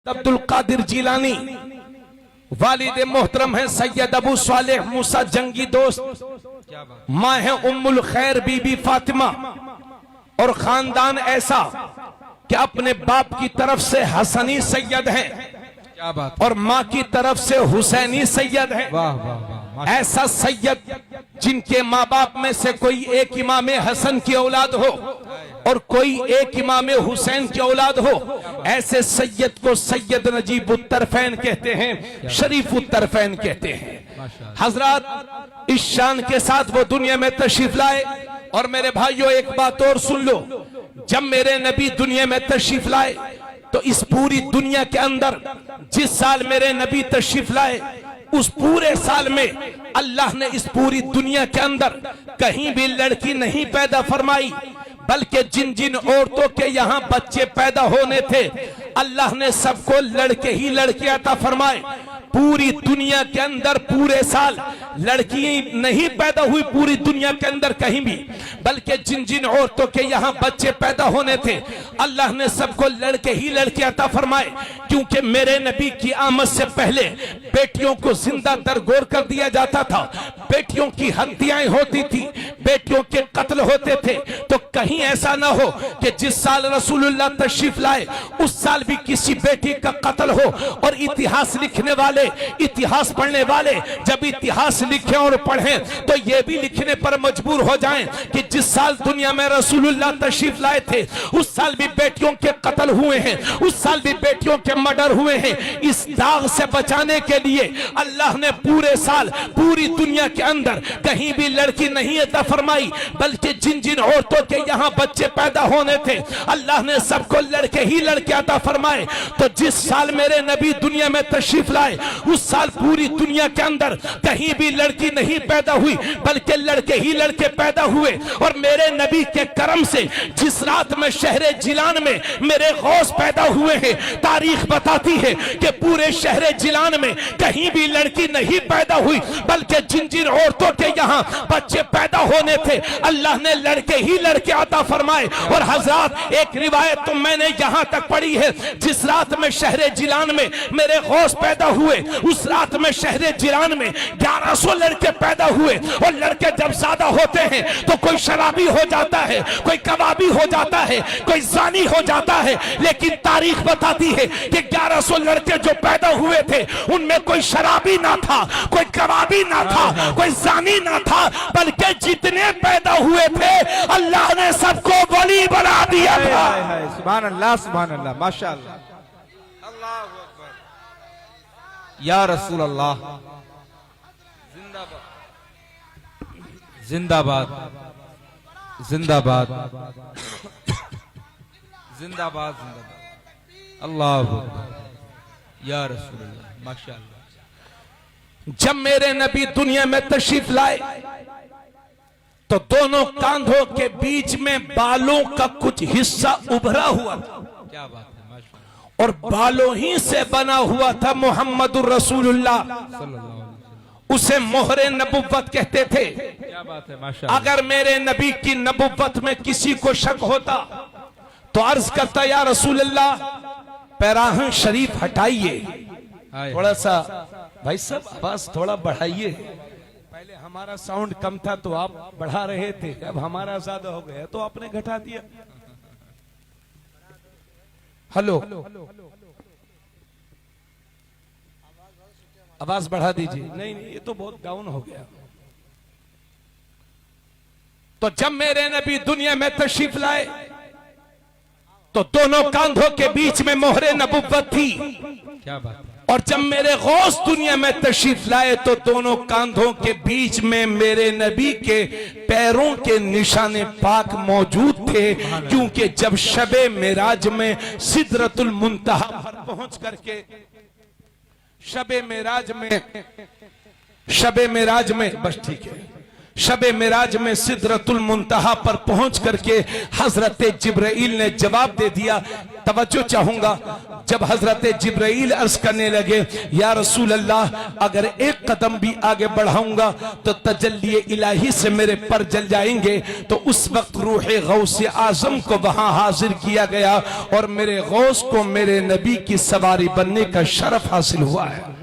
अब्दुल कादिर जिलानी वालिद मोहतरम है सैयद अबू सालेह मूसा जंगी दोस्त, माँ है उम्मुल खैर बीबी फातिमा, और खानदान ऐसा कि अपने बाप की तरफ से हसनी सैयद हैं, क्या बात, और माँ की तरफ से हुसैनी सैयद हैं। वाह वाह वाह, ऐसा सैयद जिनके माँ बाप में से कोई एक इमाम हसन की औलाद हो और कोई एक इमाम हुसैन की औलाद हो, ऐसे सैयद को सैयद नजीब उत्तरफैन कहते हैं, शरीफ उत्तरफैन कहते हैं। हजरत इस शान के साथ वो दुनिया में तशरीफ लाए। और मेरे भाइयों एक बात और सुन लो, जब मेरे नबी दुनिया में तशरीफ लाए तो इस पूरी दुनिया के अंदर जिस साल मेरे नबी तशरीफ लाए उस पूरे साल में अल्लाह ने इस पूरी दुनिया के अंदर कहीं भी लड़की नहीं पैदा फरमाई, बल्कि जिन जिन औरतों के यहाँ बच्चे पैदा होने थे अल्लाह ने सबको लड़के ही लड़के अता फरमाए। पूरी दुनिया के अंदर पूरे साल लड़की नहीं पैदा हुई पूरी दुनिया के अंदर कहीं भी, बल्कि जिन जिन औरतों के यहाँ बच्चे पैदा होने थे अल्लाह ने सबको लड़के ही लड़के अता फरमाए। क्योंकि मेरे नबी की आमद से पहले बेटियों को जिंदा दरगोर कर दिया जाता था, बेटियों की हत्याएं होती थी, बेटियों के कत्ल होते थे। तो कहीं ऐसा ना हो कि जिस साल रसूलुल्लाह तशरीफ लाए उस साल भी किसी बेटी का कत्ल हो, और इतिहास लिखने वाले, इतिहास पढ़ने वाले जब इतिहास लिखें और पढ़ें तो ये भी लिखने पर मजबूर हो जाएं कि जिस साल दुनिया में रसूलुल्लाह तशरीफ लाए थे उस साल भी बेटियों के कत्ल हुए हैं, उस साल भी बेटियों के मर्डर हुए हैं। इस दाग से बचाने के लिए अल्लाह ने पूरे साल पूरी दुनिया के अंदर कहीं भी लड़की नहीं अता फरमाई, बल्कि जिन जिन औरतों के यहाँ बच्चे पैदा होने थे अल्लाह ने सबको लड़के ही लड़के अता फरमाए। तो जिस साल मेरे नबी दुनिया में तशरीफ लाए उस साल पूरी दुनिया के अंदर कहीं भी लड़की नहीं पैदा हुई, बल्कि लड़के ही लड़के पैदा हुए। और मेरे नबी के करम से जिस रात में शहरे जिलान में मेरे गौस पैदा हुए हैं, तारीख बताती है कि पूरे शहरे जिलान में कहीं भी लड़की नहीं पैदा हुई, बल्कि जिन जिन औरतों के यहाँ बच्चे पैदा होने थे अल्लाह ने लड़के ही लड़के अता फरमाए। और हजरत एक रिवायत तो मैंने यहाँ तक पढ़ी है, जिस रात में शहरे जिलान में मेरे गौस पैदा हुए उस रात में शहरे जिलान में 1100 लड़के पैदा हुए। और लड़के जब ज्यादा होते हैं तो कोई शराबी हो जाता है, कोई कबाबी हो जाता है, कोई जानी हो जाता है, लेकिन तारीख बताती है कि 1100 लड़के जो पैदा हुए थे उनमें कोई शराबी ना था, कोई कबाबी ना था, कोई जानी ना था, बल्कि जितने पैदा हुए थे अल्लाह ने सबको वली बना दिया था। सुभान अल्लाह, माशाअल्लाह, अल्लाह अकबर, या रसूल अल्लाह, जिंदाबाद जिंदाबाद जिंदाबाद जिंदाबाद, अल्लाह अकबर, या रसूल अल्लाह, माशाअल्लाह। जब मेरे नबी दुनिया में तशरीफ लाए तो दोनों कांधों के बीच में बालों का कुछ हिस्सा उभरा हुआ था, क्या बात है, माशाअल्लाह, और बालों ही से बना हुआ था मोहम्मदुर रसूलुल्लाह, उसे मोहरे नबुव्वत कहते थे। क्या बात है, माशाअल्लाह। अगर मेरे नबी की नबुव्वत में किसी को शक होता तो अर्ज करता, या रसूलल्लाह पैराहन शरीफ हटाइए, थोड़ा सा भाई साहब आवाज थोड़ा बढ़ाइए, पहले हमारा साउंड कम था तो आप बढ़ा रहे थे, अब हमारा ज्यादा हो गया तो आपने घटा दिया। हेलो, आवाज बढ़ा दीजिए। नहीं नहीं, ये तो बहुत डाउन हो गया। तो जब मेरे नबी दुनिया में तशरीफ लाए तो दोनों कांधों के बीच में मोहरे नबुव्वत थी, क्या बात है। और जब मेरे गौस दुनिया में तशरीफ लाए तो दोनों कांधों के बीच में मेरे नबी के पैरों के निशाने पाक मौजूद थे। क्योंकि जब शबे मेराज में सिदरतुल मुंतहा पर पहुंच करके शबे मेराज में बस ठीक है, शबे मिराज में सिदरतुल मुंतहा पर पहुंच करके हजरत जिब्राइल ने जवाब दे दिया। तवज्जो चाहूंगा, जब हजरत जिब्राइल अर्ज करने लगे, या रसूल अल्लाह, अगर एक कदम भी आगे बढ़ाऊंगा तो तजल्ली इलाही से मेरे पर जल जाएंगे। तो उस वक्त रूह गौस आजम को वहां हाजिर किया गया और मेरे गौस को मेरे नबी की सवारी बनने का शरफ हासिल हुआ है।